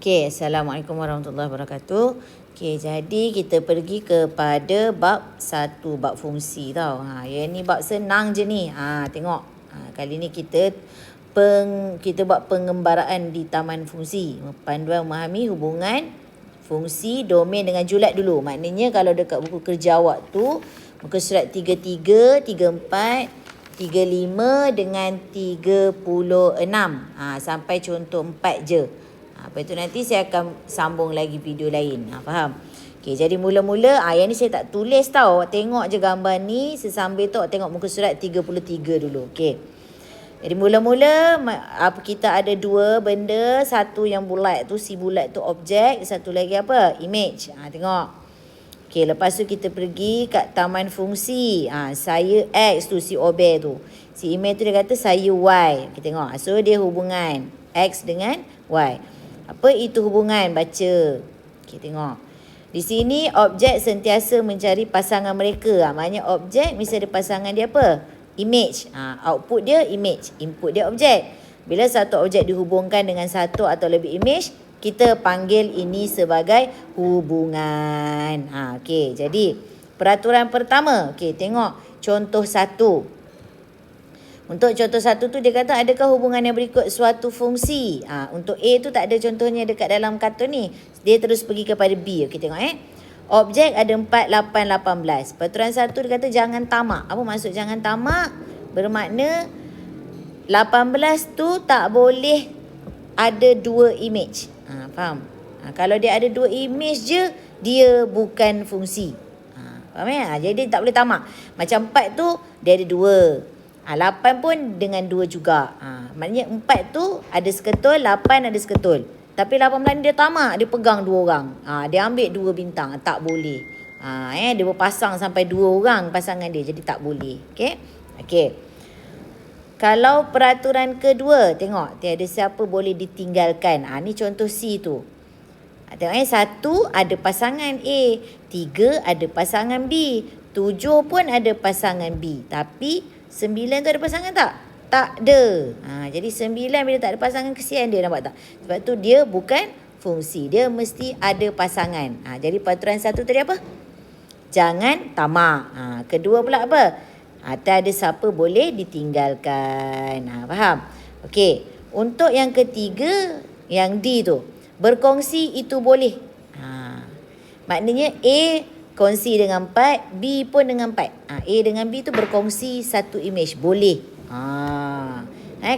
Okey, Assalamualaikum warahmatullahi wabarakatuh. Okey, jadi kita pergi kepada bab 1, bab fungsi tau. Yang ni bab senang je ni. Tengok. Kali ni kita buat pengembaraan di taman fungsi. Panduan memahami hubungan fungsi domain dengan julat dulu. Maknanya kalau dekat buku kerja awak tu, muka surat 33, 34, 35 dengan 36. Sampai contoh 4 je. Lepas tu nanti saya akan sambung lagi video lain. Faham? Okey, jadi mula-mula yang ni saya tak tulis tau. Awak tengok je gambar ni. Sesambil tu awak tengok muka surat 33 dulu. Okey. Jadi mula-mula kita ada dua benda. Satu yang bulat tu, si bulat tu objek. Satu lagi apa? Image. Tengok. Okey, lepas tu kita pergi kat taman fungsi. Saya X tu, si obey tu. Si image tu dia kata saya Y. Kita tengok. So dia hubungan X dengan Y. Apa itu hubungan? Baca. Okey, tengok. Di sini objek sentiasa mencari pasangan mereka. Maknanya objek mesti ada pasangan dia apa? Image. Output dia image. Input dia objek. Bila satu objek dihubungkan dengan satu atau lebih image, kita panggil ini sebagai hubungan. Okey, jadi peraturan pertama. Okey, tengok contoh 1. Untuk contoh 1 tu dia kata adakah hubungan yang berikut suatu fungsi. Untuk A tu tak ada contohnya dekat dalam kartun ni. Dia terus pergi kepada B. Okey, tengok Objek ada 4, 8, 18. Peraturan 1 dia kata jangan tamak. Apa maksud jangan tamak? Bermakna 18 tu tak boleh ada dua image. Faham? Kalau dia ada dua image je, dia bukan fungsi. Faham ya? Jadi tak boleh tamak. Macam 4 tu dia ada dua. 8 pun dengan 2 juga. Maknanya 4 tu ada seketul, 8 ada seketul. Tapi 18 dia tamak, dia pegang 2 orang. Dia ambil 2 bintang, tak boleh. Dia berpasang sampai 2 orang pasangan dia, jadi tak boleh. Okey. Kalau peraturan kedua, tengok tiada siapa boleh ditinggalkan. Ni contoh C tu. Tengok 1 ada pasangan A, 3 ada pasangan B, 7 pun ada pasangan B. Tapi 9 tu ada pasangan tak? Tak ada. Jadi 9 bila tak ada pasangan, kesian dia, nampak tak? Sebab tu dia bukan fungsi. Dia mesti ada pasangan. Jadi peraturan 1 tadi apa? Jangan tamak. Kedua pula apa? Tak ada siapa boleh ditinggalkan. Faham? Okey. Untuk yang ketiga, yang D tu. Berkongsi itu boleh. Maknanya A kongsi dengan 4, B pun dengan 4. A dengan B tu berkongsi satu image. Boleh.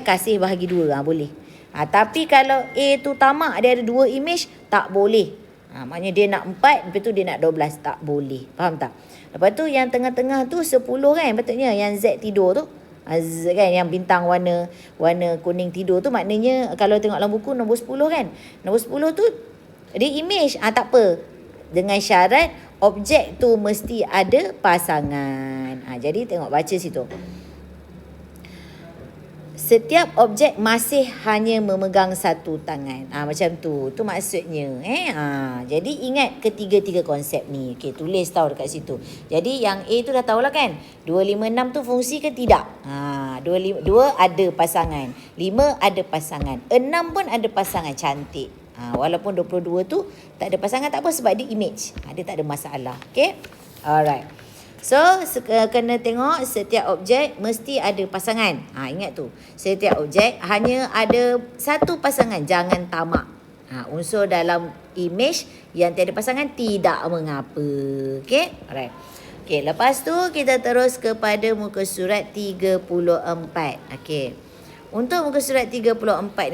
Kasih bahagi 2. Boleh. Tapi kalau A tu tamak, dia ada 2 image, tak boleh. Maknanya dia nak 4, lepas tu dia nak 12. Tak boleh. Faham tak? Lepas tu yang tengah-tengah tu 10 kan patutnya. Yang Z tidur tu. Z kan, yang bintang warna kuning tidur tu. Maknanya kalau tengok dalam buku nombor 10 kan. Nombor 10 tu dia image. Tak apa. Dengan syarat objek tu mesti ada pasangan. Jadi tengok baca situ. Setiap objek masih hanya memegang satu tangan. Macam tu. Tu maksudnya. Jadi ingat ketiga-tiga konsep ni. Okey, tulis tahu dekat situ. Jadi yang A tu dah tahulah kan. 256 tu fungsi ke tidak? 2 ada pasangan. 5 ada pasangan. 6 pun ada pasangan. Cantik. Walaupun 22 tu tak ada pasangan, tak apa sebab dia image. Dia tak ada masalah. Okay? Alright. So, kena tengok setiap objek mesti ada pasangan. Ingat tu. Setiap objek hanya ada satu pasangan. Jangan tamak. Unsur dalam image yang tiada pasangan tidak mengapa. Okay? Alright. Okay, lepas tu kita terus kepada muka surat 34. Okay. Untuk muka surat 34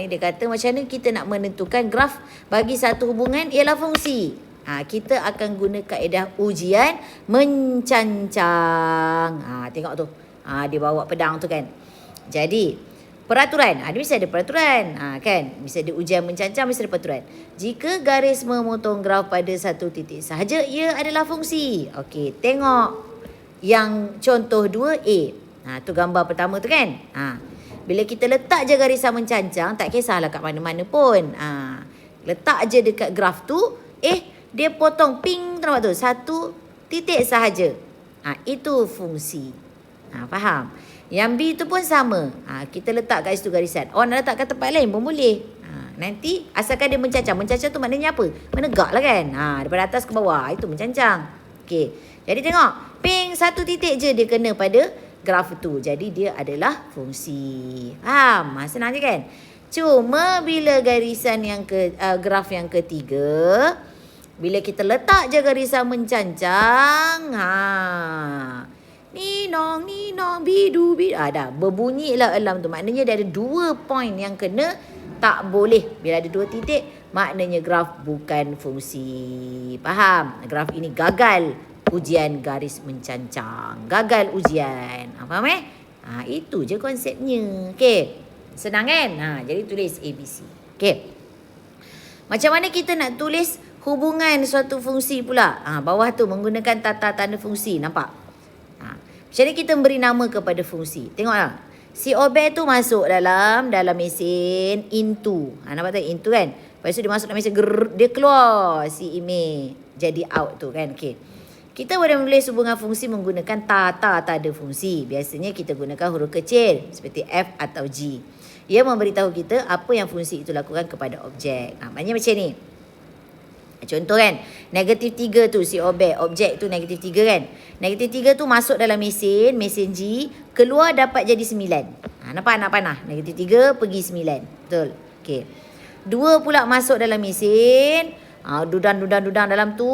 ni dia kata macam mana kita nak menentukan graf bagi satu hubungan ialah fungsi. Kita akan guna kaedah ujian mencancang. Tengok tu. Dia bawa pedang tu kan. Jadi peraturan. Dia mesti ada peraturan. Kan? Mesti ada ujian mencancang, mesti ada peraturan. Jika garis memotong graf pada satu titik sahaja, ia adalah fungsi. Okey, tengok yang contoh 2A. Tu gambar pertama tu kan. Bila kita letak je garisan mencancang, tak kisahlah kat mana-mana pun. Letak je dekat graf tu, dia potong ping, nampak tu? Satu titik sahaja. Itu fungsi. Faham? Yang B tu pun sama. Kita letak kat situ garisan. Nak letak kat tempat lain pun boleh. Nanti asalkan dia mencancang. Mencancang tu maknanya apa? Menegak lah kan. Daripada atas ke bawah. Itu mencancang. Okey. Jadi tengok. Ping satu titik je dia kena pada graf tu. Jadi dia adalah fungsi. Faham? Senang je kan? Cuma bila garisan yang graf yang ketiga, bila kita letak je garisan mencancang, ninong, bidu. Dah. Berbunyi lah alarm tu. Maknanya dia ada 2 point yang kena tak boleh. Bila ada 2 titik, maknanya graf bukan fungsi. Faham? Graf ini gagal ujian garis mencancang. Gagal ujian. Faham Itu je konsepnya. Okey. Senang kan? Jadi tulis ABC. Okey. Macam mana kita nak tulis hubungan suatu fungsi pula? Bawah tu menggunakan tata tanda fungsi. Nampak? Macam mana kita beri nama kepada fungsi? Tengoklah. Si obey tu masuk dalam mesin into. Nampak tak? Into kan? Lepas tu dia masuk dalam mesin. Dia keluar si image. Jadi out tu kan? Okey. Kita boleh menulis hubungan fungsi menggunakan tata tanda fungsi. Biasanya kita gunakan huruf kecil seperti F atau G. Ia memberitahu kita apa yang fungsi itu lakukan kepada objek. Maknanya macam ni. Contoh kan, negatif 3 tu si objek tu negatif 3 kan. Negatif 3 tu masuk dalam mesin G, keluar dapat jadi 9. Nampak anak panah? Negatif 3 pergi 9. Betul? Okey. 2 pula masuk dalam mesin, dudang dalam tu,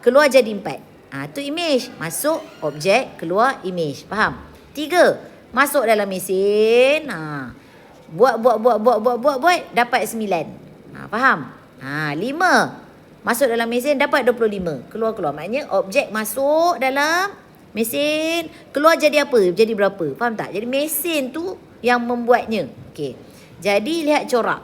keluar jadi 4. Tu image. Masuk objek, keluar image. Faham? 3 masuk dalam mesin, buat dapat 9. Faham? 5 masuk dalam mesin dapat 25. Keluar. Maknanya objek masuk dalam mesin, keluar jadi apa? Jadi berapa? Faham tak? Jadi mesin tu yang membuatnya. Okey. Jadi lihat corak.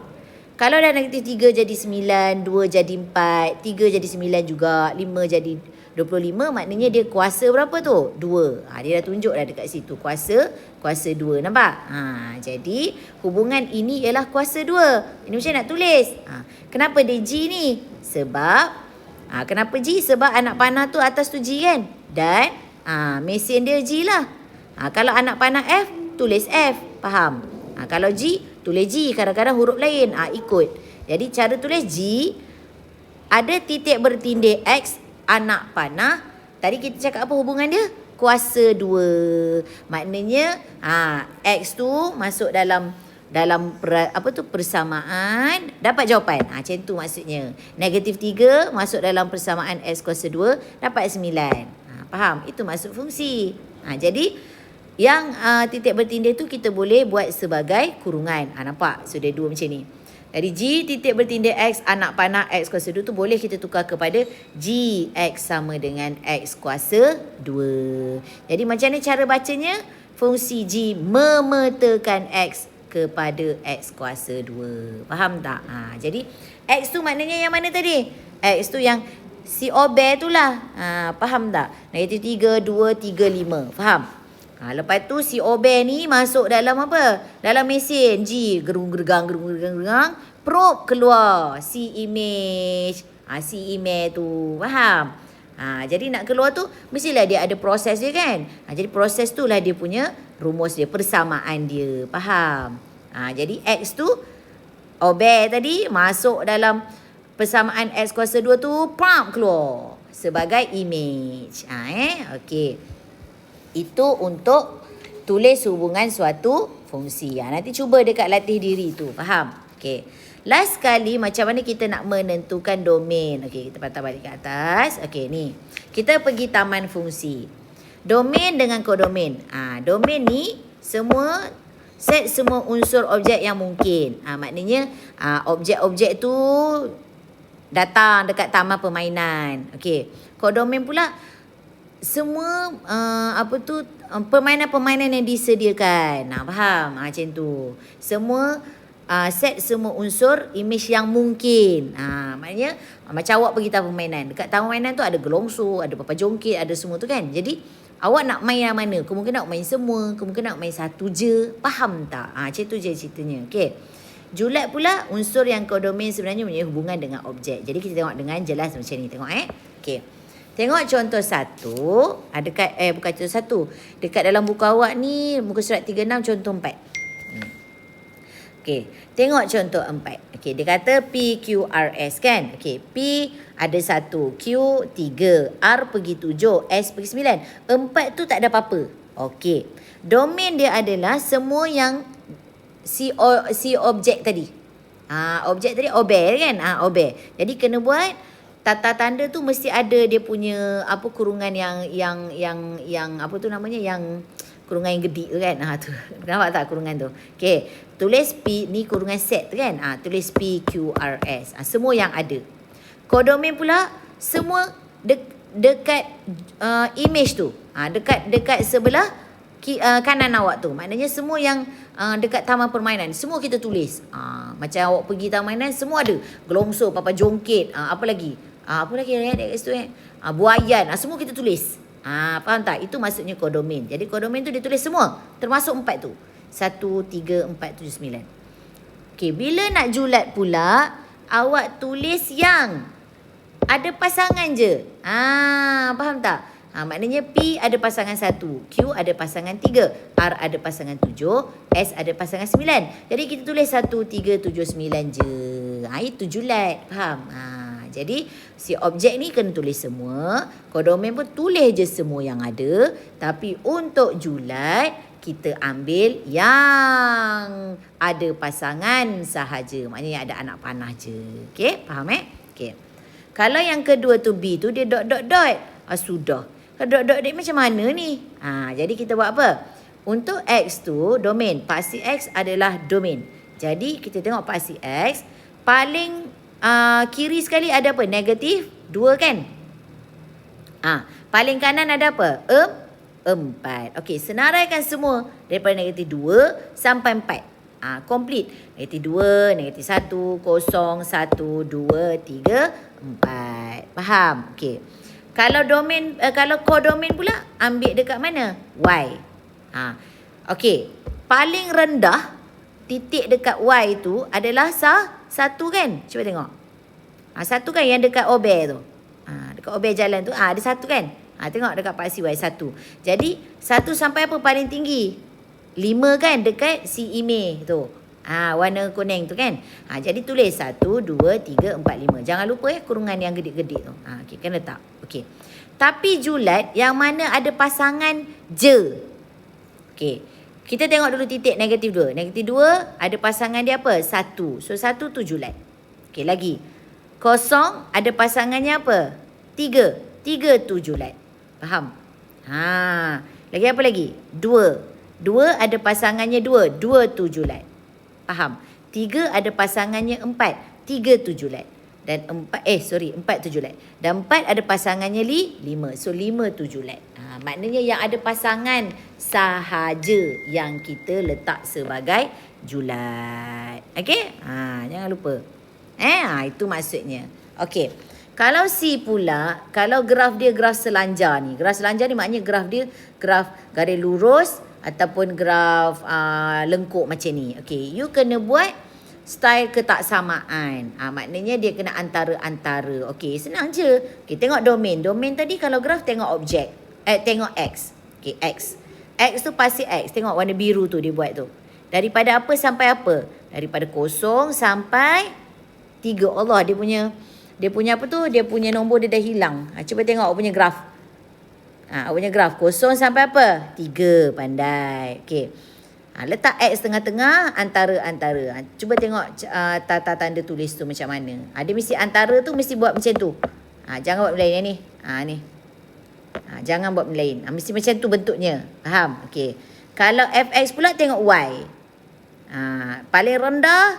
Kalau dah negatif 3 jadi 9, 2 jadi 4, 3 jadi 9 juga, 5 jadi 25, maknanya dia kuasa berapa tu? 2. Dia dah tunjuk dah dekat situ. Kuasa 2. Nampak? Jadi hubungan ini ialah kuasa 2. Ini macam nak tulis. Kenapa dia G ni? Sebab kenapa G? Sebab anak panah tu atas tu G kan? Dan mesin dia G lah. Kalau anak panah F, tulis F. Faham? Kalau G, tulis G. Kadang-kadang huruf lain. Ikut. Jadi cara tulis G, ada titik bertindih X, anak panah. Tadi kita cakap apa hubungan dia? Kuasa 2. Maknanya X tu masuk dalam persamaan, dapat jawapan. Macam tu maksudnya. Negatif 3 masuk dalam persamaan X kuasa 2, dapat 9. Faham? Itu maksud fungsi. Jadi yang titik bertindih tu kita boleh buat sebagai kurungan. Nampak? Sudah 2 macam ni. Jadi G titik bertindih X, anak panah X kuasa 2 tu boleh kita tukar kepada G X sama dengan X kuasa 2. Jadi macam ni cara bacanya? Fungsi G memetakan X kepada X kuasa 2. Faham tak? Jadi X tu maknanya yang mana tadi? X tu yang si obey tu lah. Faham tak? Negatif 3, 2, 3, 5. Faham? Lepas tu si obey ni masuk dalam apa? Dalam mesin G. Gerung-gergang. Probe keluar si image. Si image tu. Faham? Jadi nak keluar tu mestilah dia ada proses dia kan. Jadi proses tu lah dia punya rumus dia, persamaan dia. Faham? Jadi X tu obey tadi masuk dalam persamaan X kuasa 2 tu, keluar sebagai image. Okey. Itu untuk tulis hubungan suatu fungsi. Nanti cuba dekat latih diri tu. Faham? Okey. Last sekali, macam mana kita nak menentukan domain. Okey, kita patah balik ke atas. Okey, ni. Kita pergi taman fungsi. Domain dengan kodomain. Domain ni semua set semua unsur objek yang mungkin. Maknanya objek-objek tu datang dekat taman permainan. Okey. Kodomain pula semua permainan-permainan yang disediakan. Faham? Macam tu. Semua set semua unsur image yang mungkin. Maknanya macam awak pergi taman permainan. Dekat taman permainan tu ada gelongso, ada papa jongkit, ada semua tu kan. Jadi awak nak main yang mana? Kemungkinan nak main semua, kemungkinan nak main satu je. Faham tak? Macam tu je ceritanya. Okey. Julat pula unsur yang kodomain sebenarnya punya hubungan dengan objek. Jadi kita tengok dengan jelas macam ni. Tengok Okey. Tengok contoh 1. Dekat bukan contoh 1. Dekat dalam buku awak ni muka surat 36 contoh 4. Okey, tengok contoh 4. Okey, dia kata PQRS kan. Okey, P ada 1, Q 3, R pergi 7, S pergi 9. 4 tu tak ada apa-apa. Okey, domain dia adalah semua yang si objek tadi. Objek tadi obey kan? Obey. Jadi kena buat tata tanda tu mesti ada dia punya apa kurungan yang apa tu namanya, yang kurungan yang gedik tu kan. Tu. Nampak tak kurungan tu? Okey, tulis P ni kurungan set tu kan. Tulis PQRS. Semua yang ada. Kodomain pula semua dekat image tu. Dekat sebelah kanan awak tu. Maknanya semua yang dekat taman permainan semua kita tulis. Macam awak pergi taman permainan semua ada. Gelongso, papa jongkit, apa lagi? Apa lagi dekat situ buayan, semua kita tulis. Faham tak? Itu maksudnya kodomain. Jadi kodomain tu dia tulis semua termasuk 4 tu. 1, 3, 4, 7, 9. Okey, bila nak julat pula awak tulis yang ada pasangan je. Faham tak? Maknanya P ada pasangan 1, Q ada pasangan 3, R ada pasangan 7, S ada pasangan 9. Jadi kita tulis 1, 3, 7, 9 je. Itu julat. Faham? Jadi si objek ni kena tulis semua. Kodomain pun tulis je semua yang ada. Tapi untuk julat kita ambil yang ada pasangan sahaja. Maknanya ada anak panah je. Okey, faham Okey. Kalau yang kedua tu B tu dia dot. Sudah. Dot macam mana ni? Jadi kita buat apa? Untuk X tu domain. Paksi X adalah domain. Jadi kita tengok paksi X paling kiri sekali ada apa? Negatif 2 kan? Paling kanan ada apa? 4. Okey, senaraikan semua daripada negatif 2 sampai 4. Complete. Negatif 2, negatif 1, 0, 1, 2, 3, 4. Faham? Okey. Kalau domain, kalau kodomain pula ambil dekat mana? Y. Okey. Paling rendah titik dekat Y tu adalah 1 kan? Cuba tengok. 1 kan yang dekat obey tu. Dekat obey jalan tu. Ada 1 kan? Tengok dekat paksi Y 1. Jadi 1 sampai apa paling tinggi? 5 kan dekat si email tu. Warna kuning tu kan. Jadi tulis 1, 2, 3, 4, 5. Jangan lupa kurungan yang gedik-gedik tu. Okey, kena tak? Okey. Tapi julat yang mana ada pasangan je. Okey. Kita tengok dulu titik negatif 2. Negatif 2 ada pasangan dia apa? 1. So 1 tu julat. Okey, lagi. 0 ada pasangannya apa? 3. 3 tu julat. Faham? Lagi apa lagi? 2. 2 ada pasangannya 2. 2 tu julat. Faham? 3 ada pasangannya 4. 3 tu julat. Dan 4 tu julat. Dan 4 ada pasangannya 5. So 5 tu julat. Maknanya yang ada pasangan sahaja yang kita letak sebagai julat. Okey? Jangan lupa. Itu maksudnya. Okey. Kalau C pula, kalau graf dia graf selanjar ni. Graf selanjar ni maknanya graf dia graf garis lurus ataupun graf lengkuk macam ni. Okey, you kena buat style ketaksamaan. Maknanya dia kena antara-antara. Okey, senang je. Okey, tengok domain. Domain tadi kalau graf tengok objek. Tengok X. Okey, X. X tu pasti X. Tengok warna biru tu dia buat tu. Daripada apa sampai apa? Daripada 0 sampai 3. Allah, dia punya apa tu? Dia punya nombor dia dah hilang. Cuba tengok awak punya graf. Awak punya graf 0 sampai apa? 3. Pandai. Okey. Letak X tengah-tengah, antara-antara. Cuba tengok tata tanda tulis tu macam mana. Dia mesti antara tu mesti buat macam tu. Jangan buat melain ni. Ni. Jangan buat melain. Mesti macam tu bentuknya. Faham? Okey. Kalau Fx pula tengok Y. Paling rendah,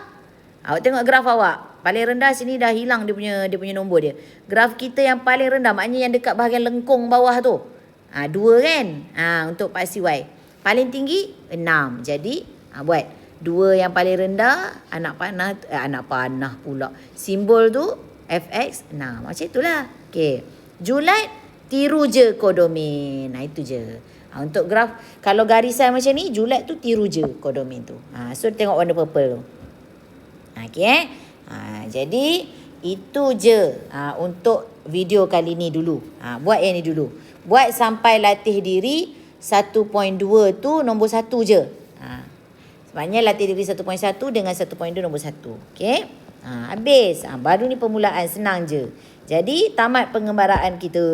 awak tengok graf awak. Paling rendah sini dah hilang dia punya nombor dia. Graf kita yang paling rendah, maknanya yang dekat bahagian lengkung bawah tu. 2 kan? Untuk paksi Y. Paling tinggi 6. Jadi buat 2 yang paling rendah, anak panah pula. Simbol tu Fx 6. Macam itulah. Okey. Julat tiru je kodomain. Itu je. Untuk graf kalau garisan macam ni, julat tu tiru je kodomain tu. So tengok warna purple tu. Okey. Jadi itu je untuk video kali ni dulu. Buat yang ni dulu. Buat sampai latih diri 1.2 tu nombor 1 je. Sebabnya latih degree 1.1 dengan 1.2 nombor 1. Okey. Habis. Baru ni permulaan, senang je. Jadi tamat pengembaraan kita.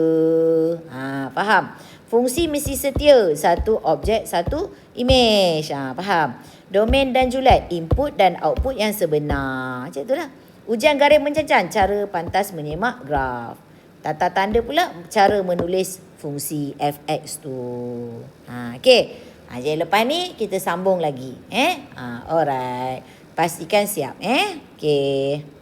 Faham? Fungsi mesti setia. Satu objek, satu image. Faham? Domain dan julat. Input dan output yang sebenar. Macam itulah. Ujian garis mencancan. Cara pantas menyemak graf. Tata tanda pula cara menulis fungsi fx tu. Okey. Jadi lepas ni kita sambung lagi. Alright. Pastikan siap. Okey.